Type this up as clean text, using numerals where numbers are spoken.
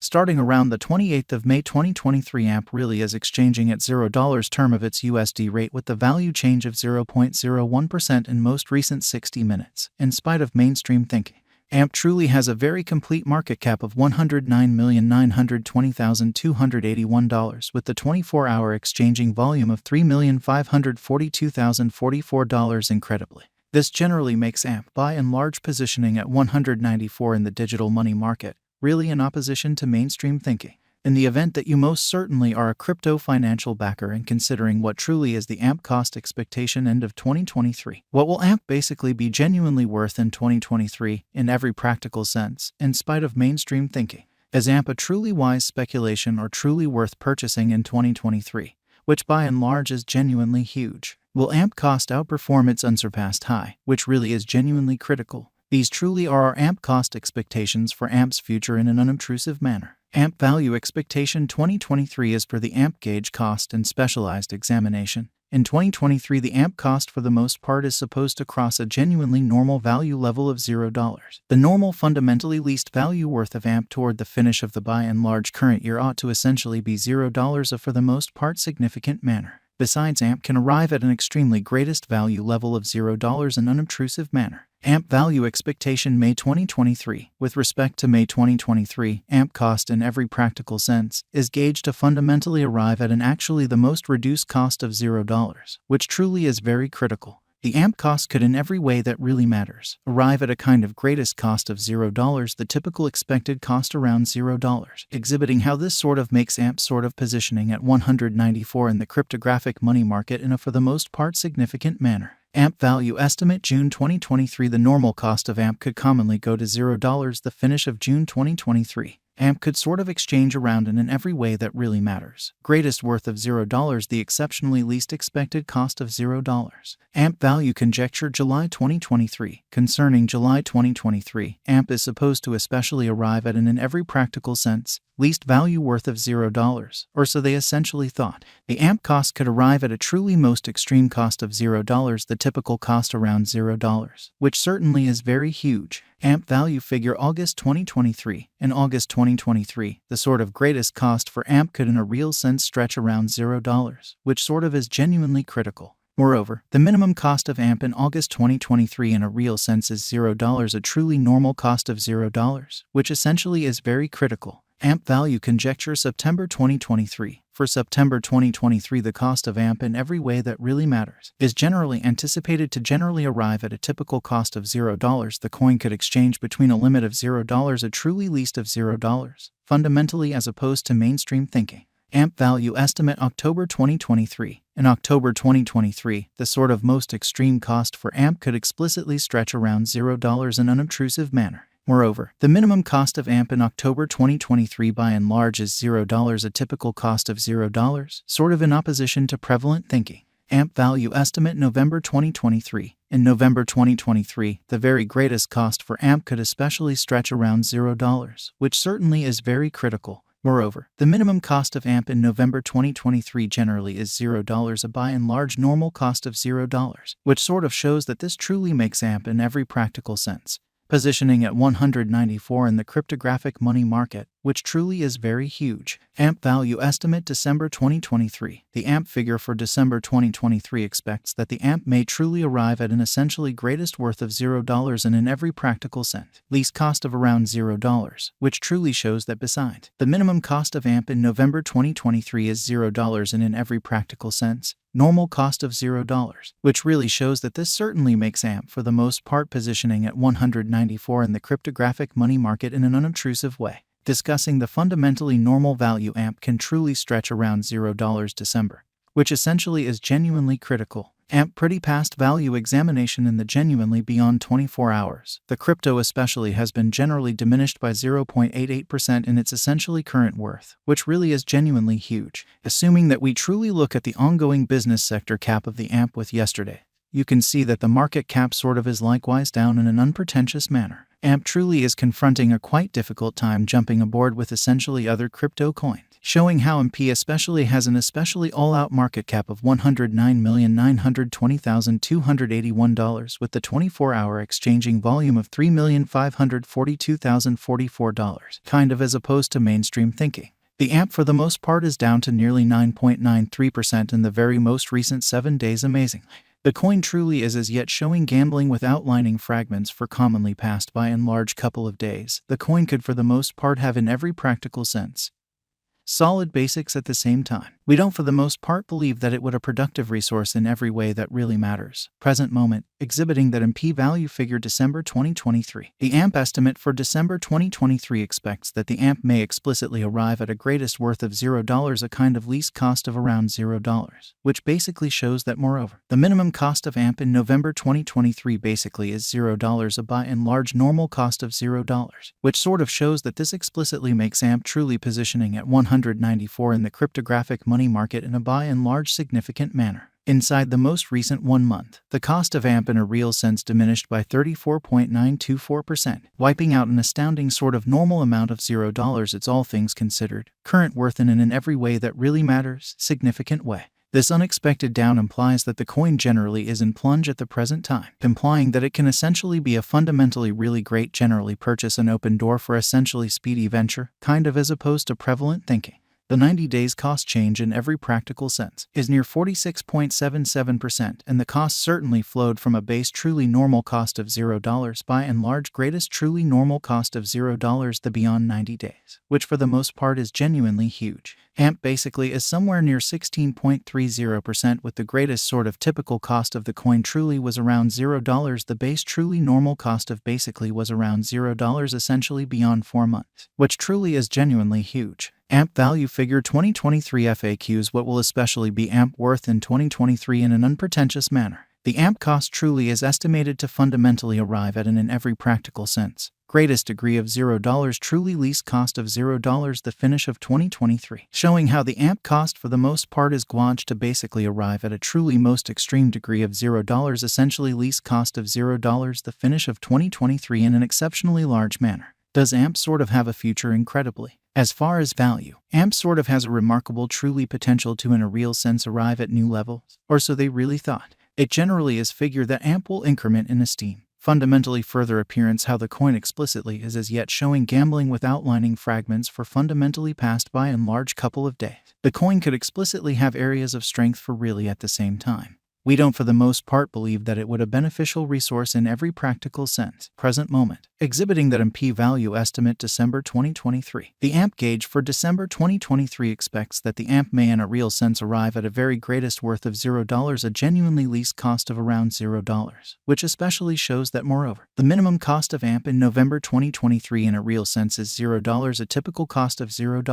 Starting around the 28th of May 2023, AMP really is exchanging at $0 term of its USD rate with the value change of 0.01% in most recent 60 minutes. In spite of mainstream thinking, AMP truly has a very complete market cap of $109,920,281 with the 24-hour exchanging volume of $3,542,044 incredibly. This generally makes AMP by and large positioning at 194 in the digital money market, really in opposition to mainstream thinking. In the event that you most certainly are a crypto financial backer and considering what truly is the AMP cost expectation end of 2023, what will AMP basically be genuinely worth in 2023 in every practical sense, in spite of mainstream thinking? Is AMP a truly wise speculation or truly worth purchasing in 2023, which by and large is genuinely huge? Will AMP cost outperform its unsurpassed high, which really is genuinely critical? These truly are our AMP cost expectations for AMP's future in an unobtrusive manner. AMP value expectation 2023 is for the AMP gauge cost and specialized examination. In 2023, the AMP cost for the most part is supposed to cross a genuinely normal value level of $0. The normal fundamentally least value worth of AMP toward the finish of the by and large current year ought to essentially be $0 a for the most part significant manner. Besides, AMP can arrive at an extremely greatest value level of $0 in unobtrusive manner. AMP value expectation May 2023. With respect to May 2023, AMP cost in every practical sense is gauged to fundamentally arrive at an actually the most reduced cost of $0, which truly is very critical. The AMP cost could in every way that really matters arrive at a kind of greatest cost of $0, the typical expected cost around $0, exhibiting how this sort of makes AMP sort of positioning at 194 in the cryptographic money market in a for the most part significant manner. AMP value estimate June 2023. The normal cost of AMP could commonly go to $0 the finish of June 2023. AMP could sort of exchange around in every way that really matters. Greatest worth of $0, the exceptionally least expected cost of $0. AMP value conjecture July 2023. Concerning July 2023, AMP is supposed to especially arrive at an in every practical sense least value worth of $0, or so they essentially thought. The AMP cost could arrive at a truly most extreme cost of $0, the typical cost around $0, which certainly is very huge. AMP value figure August 2023. In August 2023, the sort of greatest cost for AMP could in a real sense stretch around $0, which sort of is genuinely critical. Moreover, the minimum cost of AMP in August 2023 in a real sense is $0, a truly normal cost of $0, which essentially is very critical. AMP value conjecture September 2023. For September 2023, the cost of AMP in every way that really matters is generally anticipated to generally arrive at a typical cost of $0. The coin could exchange between a limit of $0, a truly least of $0, fundamentally as opposed to mainstream thinking. AMP value estimate October 2023. In October 2023, the sort of most extreme cost for AMP could explicitly stretch around $0 in unobtrusive manner. Moreover, the minimum cost of AMP in October 2023 by and large is $0, a typical cost of $0, sort of in opposition to prevalent thinking. AMP value estimate November 2023. In November 2023, the very greatest cost for AMP could especially stretch around $0, which certainly is very critical. Moreover, the minimum cost of AMP in November 2023 generally is $0, a by and large normal cost of $0, which sort of shows that this truly makes AMP in every practical sense positioning at 194 in the cryptographic money market, which truly is very huge. AMP value estimate December 2023. The AMP figure for December 2023 expects that the AMP may truly arrive at an essentially greatest worth of $0 and in every practical sense, least cost of around $0, which truly shows that beside the minimum cost of AMP in November 2023 is $0 and in every practical sense, normal cost of $0, which really shows that this certainly makes AMP for the most part positioning at 194 in the cryptographic money market in an unobtrusive way. Discussing the fundamentally normal value AMP can truly stretch around $0 December, which essentially is genuinely critical. AMP pretty past value examination in the genuinely beyond 24 hours. The crypto especially has been generally diminished by 0.88% in its essentially current worth, which really is genuinely huge. Assuming that we truly look at the ongoing business sector cap of the AMP with yesterday, you can see that the market cap sort of is likewise down in an unpretentious manner. AMP truly is confronting a quite difficult time jumping aboard with essentially other crypto coins. showing how MP especially has an especially all-out market cap of $109,920,281 with the 24-hour exchanging volume of $3,542,044, kind of as opposed to mainstream thinking. The AMP for the most part is down to nearly 9.93% in the very most recent 7 days amazingly. The coin truly is as yet showing gambling with outlining fragments for commonly passed by in large couple of days. The coin could for the most part have in every practical sense solid basics at the same time. We don't for the most part believe that it would a productive resource in every way that really matters. Present moment, exhibiting that MP value figure December 2023. The AMP estimate for December 2023 expects that the AMP may explicitly arrive at a greatest worth of $0, a kind of least cost of around $0, which basically shows that moreover, the minimum cost of AMP in November 2023 basically is $0, a by and large normal cost of $0, which sort of shows that this explicitly makes AMP truly positioning at 194 in the cryptographic money market in a by and large significant manner. Inside the most recent 1 month, the cost of AMP in a real sense diminished by 34.924%, wiping out an astounding sort of normal amount of $0. It's all things considered, current worth in every way that really matters, significant way. This unexpected down implies that the coin generally is in plunge at the present time, implying that it can essentially be a fundamentally really great generally purchase an open door for essentially speedy venture, kind of as opposed to prevalent thinking. The 90 days cost change in every practical sense is near 46.77%, and the cost certainly flowed from a base truly normal cost of $0 by and large greatest truly normal cost of $0 the beyond 90 days, which for the most part is genuinely huge. AMP basically is somewhere near 16.30% with the greatest sort of typical cost of the coin truly was around $0. The base truly normal cost of basically was around $0 essentially beyond 4 months, which truly is genuinely huge. AMP value figure 2023 FAQs. What will especially be AMP worth in 2023 in an unpretentious manner? The AMP cost truly is estimated to fundamentally arrive at an in every practical sense greatest degree of $0, truly least cost of $0 the finish of 2023, showing how the AMP cost for the most part is gauged to basically arrive at a truly most extreme degree of $0, essentially least cost of $0 the finish of 2023 in an exceptionally large manner. Does AMP sort of have a future? Incredibly. As far as value, AMP sort of has a remarkable truly potential to in a real sense arrive at new levels, or so they really thought. It generally is figured that AMP will increment in esteem. Fundamentally further appearance how the coin explicitly is as yet showing gambling with outlining fragments for fundamentally passed by in large couple of days. The coin could explicitly have areas of strength for really at the same time. We don't for the most part believe that it would a beneficial resource in every practical sense. Present moment, exhibiting that MP value estimate December 2023. The AMP gauge for December 2023 expects that the AMP may in a real sense arrive at a very greatest worth of $0, a genuinely least cost of around $0, which especially shows that moreover, the minimum cost of AMP in November 2023 in a real sense is $0, a typical cost of $0,